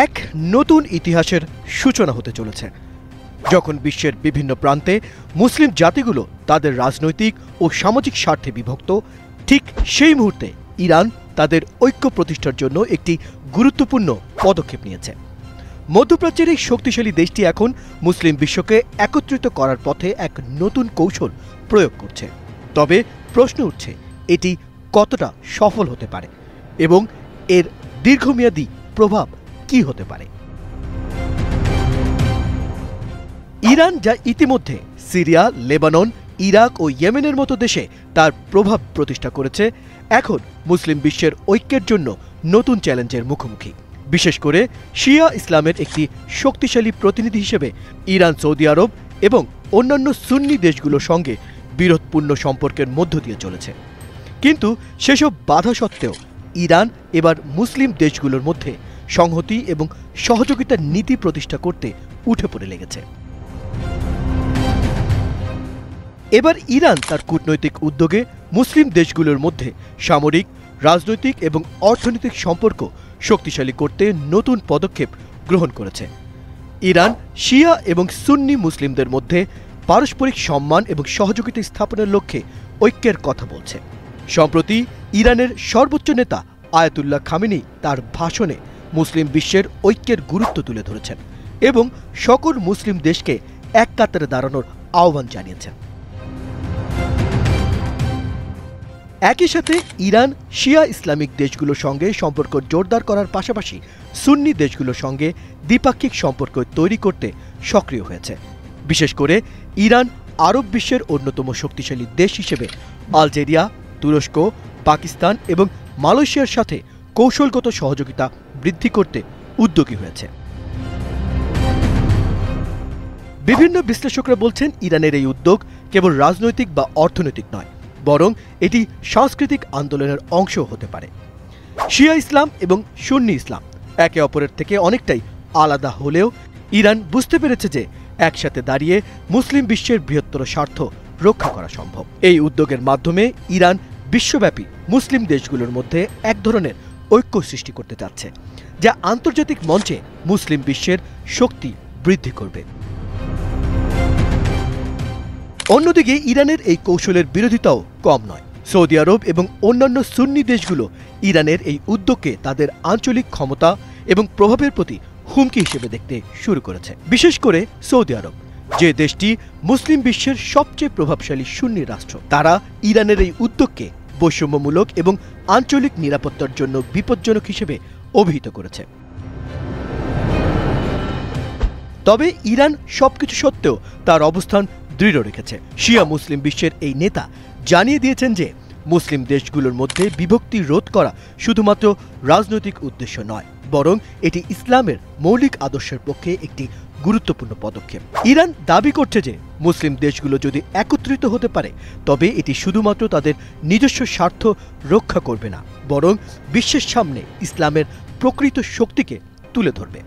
এক নতুন ইতিহাসের সূচনা হতে চলেছে, যখন বিশ্বের বিভিন্ন প্রান্তে মুসলিম জাতিগুলো তাদের রাজনৈতিক ও সামাজিক স্বার্থে বিভক্ত। ঠিক সেই মুহূর্তে ইরান তাদের ঐক্য প্রতিষ্ঠার জন্য একটি গুরুত্বপূর্ণ পদক্ষেপ নিয়েছে। মধ্যপ্রাচ্যের এই শক্তিশালী দেশটি এখন মুসলিম বিশ্বকে একত্রিত করার পথে এক নতুন কৌশল প্রয়োগ করছে। তবে প্রশ্ন উঠছে, এটি কতটা সফল হতে পারে এবং এর দীর্ঘমেয়াদী প্রভাব কি হতে পারে। ইরান, যা ইতিমধ্যে সিরিয়া, লেবানন, ইরাক ও ইয়েমেনের মতো দেশে তার প্রভাব প্রতিষ্ঠা করেছে, এখন মুসলিম বিশ্বের ঐক্যের জন্য নতুন চ্যালেঞ্জের মুখোমুখি। বিশেষ করে শিয়া ইসলামের একটি শক্তিশালী প্রতিনিধি হিসেবে ইরান সৌদি আরব এবং অন্যান্য সুন্নি দেশগুলোর সঙ্গে বিরোধপূর্ণ সম্পর্কের মধ্য দিয়ে চলেছে। কিন্তু সেসব বাধা সত্ত্বেও ইরান এবার মুসলিম দেশগুলোর মধ্যে সংহতি এবং সহযোগিতার নীতি প্রতিষ্ঠা করতে উঠে পড়ে লেগেছে। এবার ইরান তার কূটনৈতিক উদ্যোগে মুসলিম দেশগুলোর মধ্যে সামরিক, রাজনৈতিক এবং অর্থনৈতিক সম্পর্ক শক্তিশালী করতে নতুন পদক্ষেপ গ্রহণ করেছে। ইরান শিয়া এবং সুন্নি মুসলিমদের মধ্যে পারস্পরিক সম্মান এবং সহযোগিতা স্থাপনের লক্ষ্যে ঐক্যের কথা বলছে। সম্প্রতি ইরানের সর্বোচ্চ নেতা আয়াতুল্লাহ খামেনি তার ভাষণে মুসলিম বিশ্বের ঐক্যের গুরুত্ব তুলে ধরেছেন এবং সকল মুসলিম দেশকে এক কাতারে দাঁড়ানোর আহ্বান জানিয়েছেন। একই সাথে ইরান শিয়া ইসলামিক দেশগুলোর সঙ্গে সম্পর্ক জোরদার করার পাশাপাশি সুন্নি দেশগুলোর সঙ্গে দ্বিপাক্ষিক সম্পর্ক তৈরি করতে সক্রিয় হয়েছে। বিশেষ করে ইরান আরব বিশ্বের অন্যতম শক্তিশালী দেশ হিসেবে আলজেরিয়া, তুরস্ক, পাকিস্তান এবং মালয়েশিয়ার সাথে কৌশলগত সহযোগিতা বৃদ্ধি করতে উদ্যোগী হয়েছে। বিভিন্ন বিশ্লেষকরা বলছেন, ইরানের এই উদ্যোগ কেবল রাজনৈতিক বা অর্থনৈতিক নয়, বরং এটি সাংস্কৃতিক আন্দোলনের অংশ হতে পারে। শিয়া ইসলাম এবং সুন্নি ইসলাম একে অপরের থেকে অনেকটাই আলাদা হলেও ইরান বুঝতে পেরেছে যে একসাথে দাঁড়িয়ে মুসলিম বিশ্বের বৃহত্তর স্বার্থ রক্ষা করা সম্ভব। এই উদ্যোগের মাধ্যমে ইরান বিশ্বব্যাপী মুসলিম দেশগুলোর মধ্যে এক ধরনের ঐক্য সৃষ্টি করতে চাচ্ছে, যা আন্তর্জাতিক মঞ্চে মুসলিম বিশ্বের শক্তি বৃদ্ধি করবে। অন্যদিকে ইরানের এই কৌশলের বিরোধিতাও কম নয়। সৌদি আরব এবং অন্যান্য সুন্নি দেশগুলো ইরানের এই উদ্যোগকে তাদের আঞ্চলিক ক্ষমতা এবং প্রভাবের প্রতি হুমকি হিসেবে দেখতে শুরু করেছে। বিশেষ করে সৌদি আরব, যে দেশটি মুসলিম বিশ্বের সবচেয়ে প্রভাবশালী সুন্নি রাষ্ট্র, তারা ইরানের এই উদ্যোগকে বৈষম্যমূলক এবং আঞ্চলিক নিরাপত্তার জন্য বিপজ্জনক হিসেবে অভিহিত করেছে। তবে ইরান সবকিছু সত্ত্বেও তার অবস্থান দৃঢ় রেখেছে। শিয়া মুসলিম বিশ্বের এই নেতা জানিয়ে দিয়েছেন যে মুসলিম দেশগুলোর মধ্যে বিভক্তি রোধ করা শুধুমাত্র রাজনৈতিক উদ্দেশ্য নয়, বরং এটি ইসলামের মৌলিক আদর্শের পক্ষে একটি গুরুত্বপূর্ণ পদক্ষেপ। ইরান দাবি করছে যে মুসলিম দেশগুলো যদি একত্রিত হতে পারে, তবে এটি শুধুমাত্র তাদের নিজস্ব স্বার্থ রক্ষা করবে না, বরং বিশ্বের সামনে ইসলামের প্রকৃত শক্তিকে তুলে ধরবে।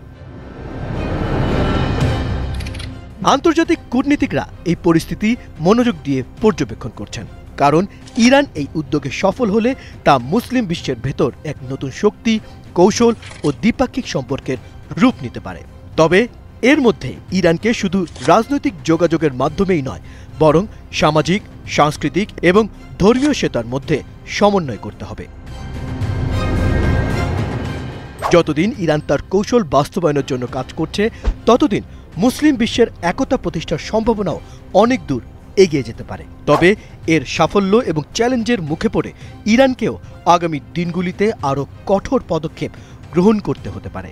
আন্তর্জাতিক কূটনীতিকরা এই পরিস্থিতি মনোযোগ দিয়ে পর্যবেক্ষণ করছেন, কারণ ইরান এই উদ্যোগে সফল হলে তা মুসলিম বিশ্বের ভেতর এক নতুন শক্তি, কৌশল ও দ্বিপাক্ষিক সম্পর্কের রূপ নিতে পারে। তবে এর মধ্যে ইরানকে শুধু রাজনৈতিক যোগাযোগের মাধ্যমেই নয়, বরং সামাজিক, সাংস্কৃতিক এবং ধর্মীয় সেতার মধ্যে সমন্বয় করতে হবে। যতদিন ইরান তার কৌশল বাস্তবায়নের জন্য কাজ করছে, ততদিন মুসলিম বিশ্বের একতা প্রতিষ্ঠার সম্ভাবনাও অনেক দূর এগিয়ে যেতে পারে। তবে এর সাফল্য এবং চ্যালেঞ্জের মুখে পড়ে ইরানকেও আগামী দিনগুলিতে আরও কঠোর পদক্ষেপ গ্রহণ করতে হতে পারে।